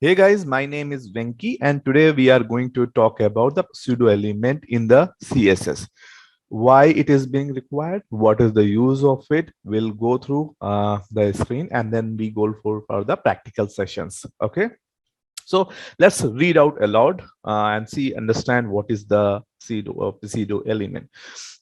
Hey guys, my name is Venki and today we are going to talk about the pseudo element in the CSS. Why it is being required, what is the use of it. We'll go through the screen and then we go for the practical sessions. Okay. So let's read out aloud and see, understand what is the pseudo element.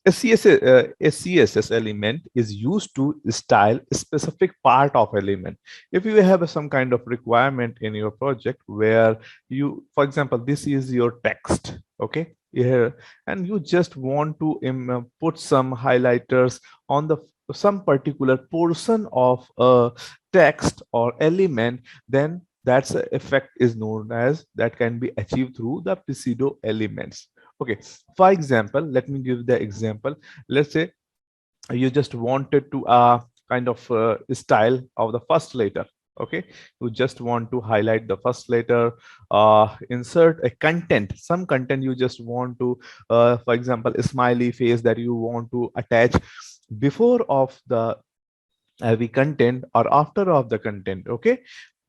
A CSS element is used to style a specific part of element. If you have some kind of requirement in your project where you, for example, this is your text, okay, here, and you just want to put some highlighters on the some particular portion of a text or element, then that's effect is known as that can be achieved through the pseudo elements. Okay, for example, let me give the example. Let's say you just wanted to kind of style of the first letter. Okay, you just want to highlight the first letter, insert a content, some content you just want to, for example, a smiley face that you want to attach before of the content or after of the content. Okay,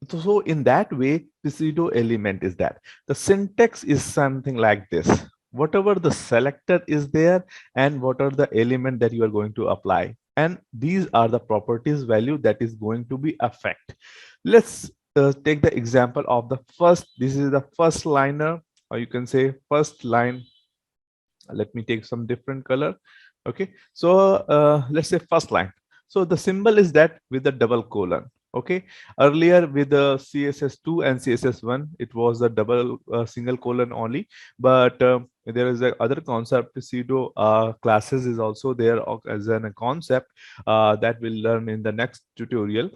so in that way, pseudo element is that the syntax is something like this. Whatever the selector is there and what are the element that you are going to apply. And these are the properties value that is going to be affect. Let's take the example of the first. This is the first liner, or you can say first line. Let me take some different color. Okay, so let's say first line. So the symbol is that with the double colon. Okay, earlier with the css2 and css1 it was a double single colon only, but there is a other concept, pseudo classes is also there as a concept that we'll learn in the next tutorial.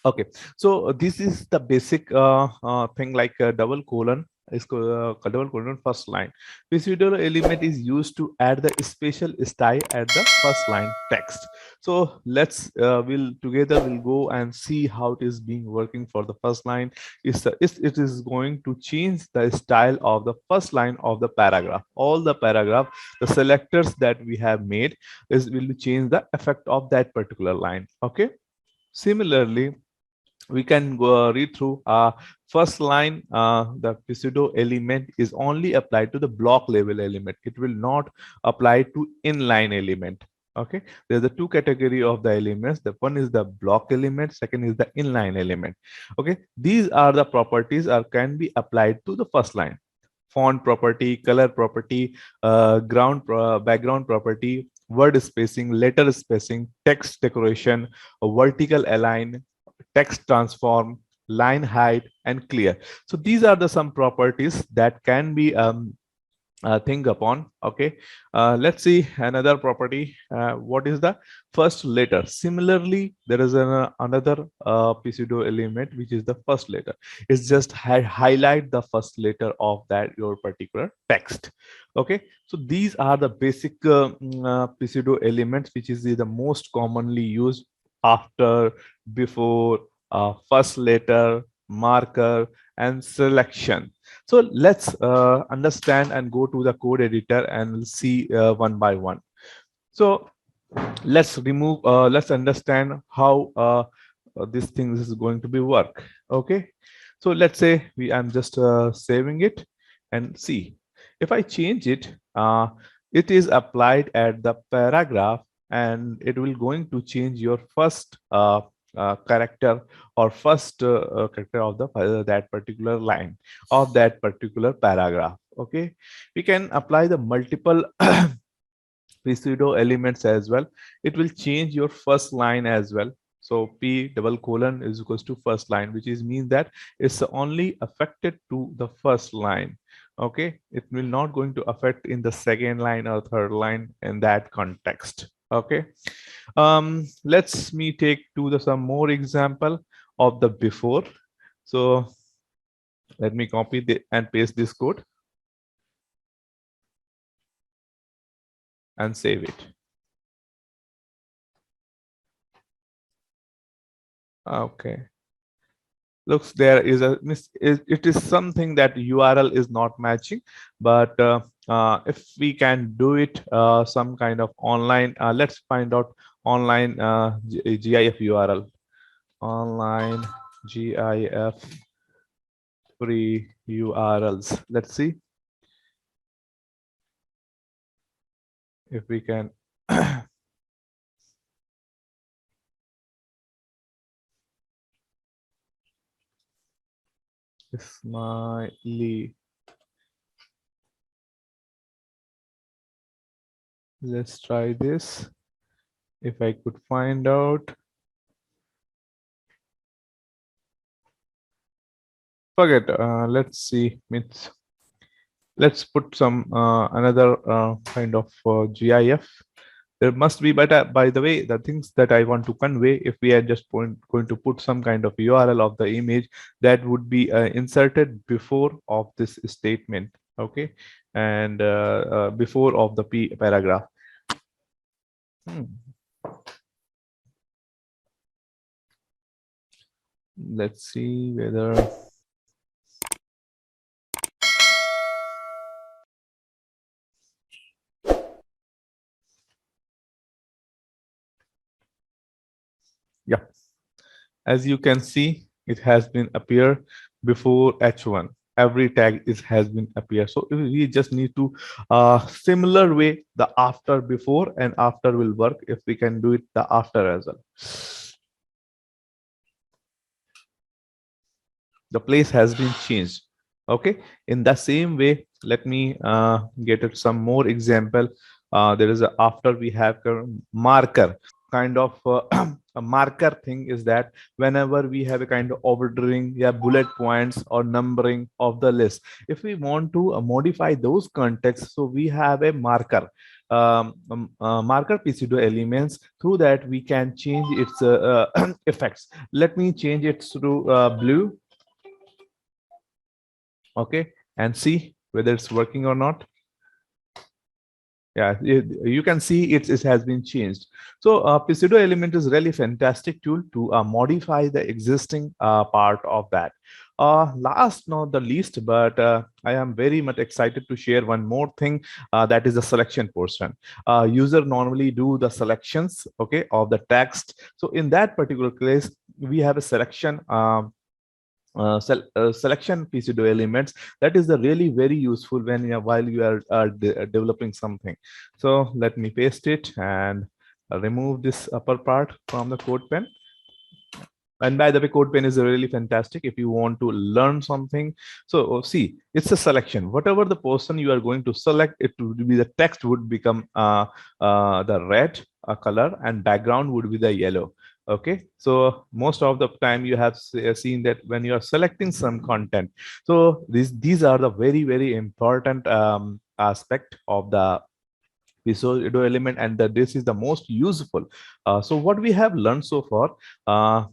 Okay, so this is the basic thing, like a double colon is double colon first line. Pseudo element is used to add the special style at the first line text. So let's we'll together we'll go and see how it is being working for the first line. It is going to change the style of the first line of the paragraph. All the paragraph, the selectors that we have made is will change the effect of that particular line. Okay. Similarly, we can go read through first line. The pseudo element is only applied to the block level element. It will not apply to inline element. Okay, there's a two category of the elements. The one is the block element, second is the inline element. Okay, these are the properties are can be applied to the first line: font property, color property, background property, word spacing, letter spacing, text decoration, vertical align, text transform, line height, and clear. So these are the some properties that can be think upon. Okay, let's see another property. What is the first letter? Similarly, there is another pseudo element which is the first letter. It's just highlight the first letter of that your particular text. Okay, so these are the basic pseudo elements which is the most commonly used after, before, first letter, marker, and selection. So let's understand and go to the code editor and we'll see one by one. So let's understand how this thing is going to be work. Okay, so let's say I'm just saving it and see if I change it. It is applied at the paragraph and it will going to change your first character or first character of the that particular line of that particular paragraph. Okay, we can apply the multiple pseudo elements as well. It will change your first line as well. So p double colon is equals to first line, which is means that it's only affected to the first line. Okay, it will not going to affect in the second line or third line in that context. Okay, let's me take to the some more example of the before. So let me copy and paste this code and save it. Okay, looks there is a it is something that URL is not matching, but if we can do it some kind of online, let's find out online GIF URL, online GIF free URLs. Let's see if we can. Smiley. Let's try this. If I could find out. Forget. Let's see. Let's put some another kind of GIF. There must be, but by the way, the things that I want to convey, if we are just going to put some kind of URL of the image, that would be inserted before of this statement, okay, and before of the paragraph. Let's see whether. Yeah, as you can see, it has been appear before H1. Every tag has been appear. So we just need to similar way, the after, before, and after will work if we can do it the after as well. The place has been changed. Okay, in the same way, let me get it some more example. There is a after we have marker kind of a marker thing is that whenever we have a kind of ordering, yeah, bullet points or numbering of the list, if we want to modify those contexts, so we have a marker, marker pseudo elements. Through that we can change its effects. Let me change it to blue, okay, and see whether it's working or not. Yeah, you can see it has been changed. So pseudo element is really fantastic tool to modify the existing part of that. Last not the least, but I am very much excited to share one more thing, that is the selection portion. User normally do the selections, okay, of the text. So in that particular case, we have a selection selection pseudo elements that is the really very useful when while you are developing something. So let me paste it and remove this upper part from the code pen. And by the way, code pen is really fantastic if you want to learn something. So see, it's a selection. Whatever the person you are going to select, it would be the text would become the red color, and background would be the yellow. Okay, so most of the time you have seen that when you are selecting some content, so these are the very important aspect of the pseudo element, and that this is the most useful. So what we have learned so far,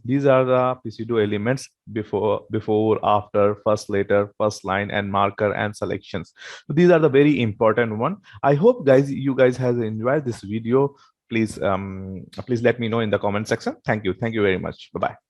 these are the pseudo elements: before, after, first letter, first line, and marker, and selections. So these are the very important one. I hope you guys have enjoyed this video. Please please let me know in the comment section. Thank you very much. Bye bye.